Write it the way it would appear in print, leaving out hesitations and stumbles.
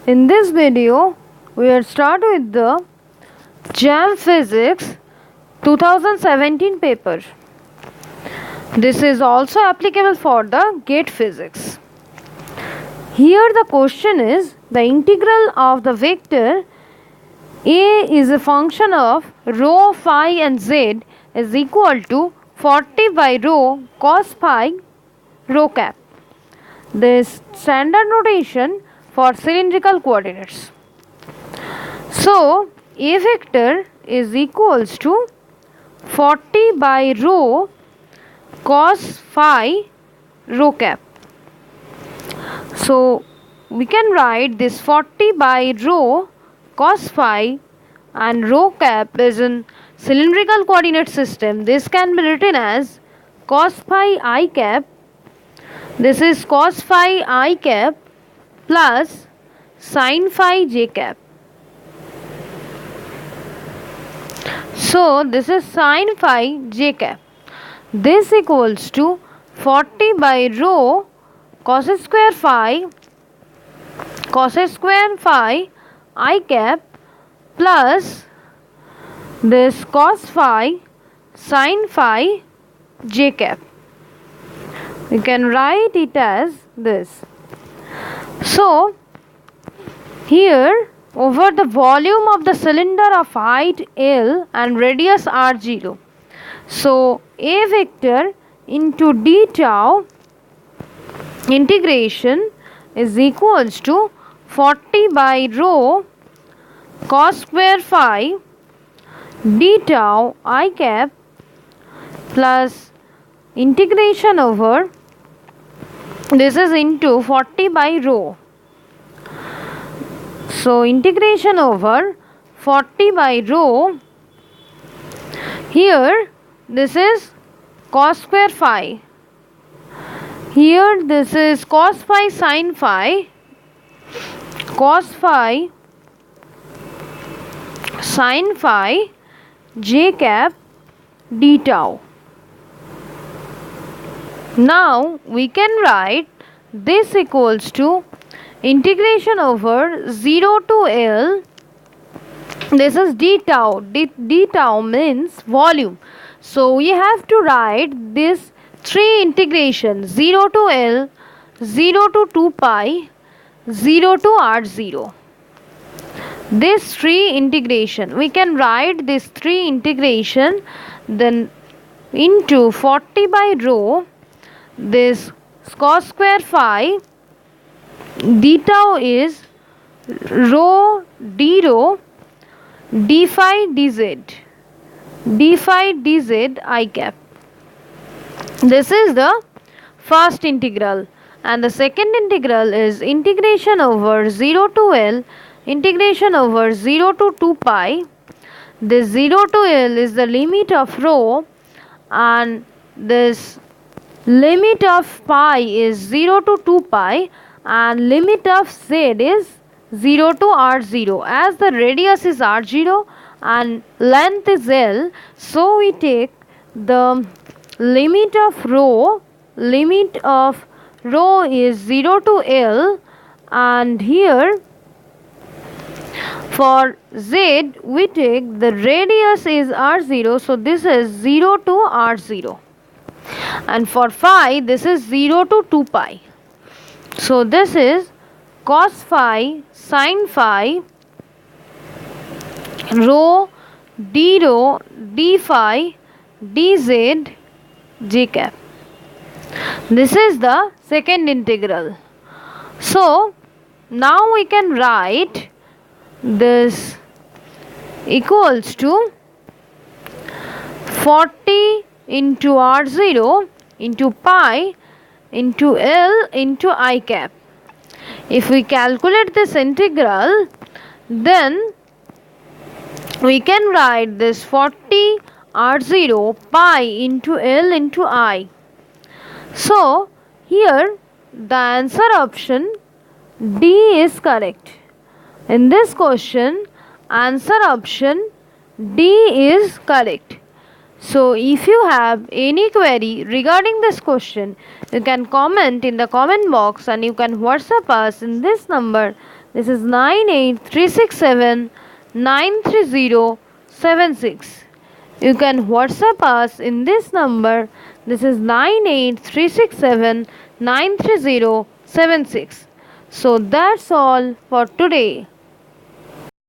In this video, we will start with the JAM Physics 2017 paper. This is also applicable for the GATE Physics. Here the question is, the integral of the vector A is a function of rho, phi and z is equal to 40 by rho cos phi rho cap. This standard notation for cylindrical coordinates. So, A vector is equals to 40 by rho cos phi rho cap. So, we can write this 40 by rho cos phi and rho cap is in cylindrical coordinate system. This can be written as cos phi I cap. This is cos phi I cap plus sin phi j cap. So this is sin phi j cap. This equals to 40 by rho cos square phi I cap plus this cos phi sin phi j cap. We can write it as this. So, here over the volume of the cylinder of height L and radius r0. So, A vector into d tau integration is equals to 40 by rho cos square phi d tau I cap plus integration over, this is into 40 by rho. So integration over 40 by rho. Here this is cos square phi. Here this is cos phi sin phi. Cos phi sin phi j cap d tau. Now we can write this equals to integration over 0 to L. This is d tau. D tau means volume. So we have to write this three integration 0 to L, 0 to 2 pi, 0 to r0. This three integration, we can write this three integration then into 40 by rho, this cos square phi d tau is rho d phi dz I cap. This is the first integral, and the second integral is integration over 0 to L, integration over 0 to 2 pi. This 0 to L is the limit of rho, and this limit of pi is 0 to 2 pi, and limit of z is 0 to r0. As the radius is r0 and length is L, so we take the limit of rho is 0 to L, and here for z we take the radius is r0, so this is 0 to r0, and for phi this is 0 to 2 pi. So this is cos phi sin phi rho d phi dz j cap. This is the second integral. So now we can write this equals to 40 into r0 into pi into L into I cap. If we calculate this integral, then we can write this 40 r0 pi into L into I. So here the answer option D is correct. In this question, answer option D is correct. So if you have any query regarding this question, you can comment in the comment box, and you can WhatsApp us in this number This is 98367 93076. You can WhatsApp us in this number. This is 98367 93076. So that's all for today.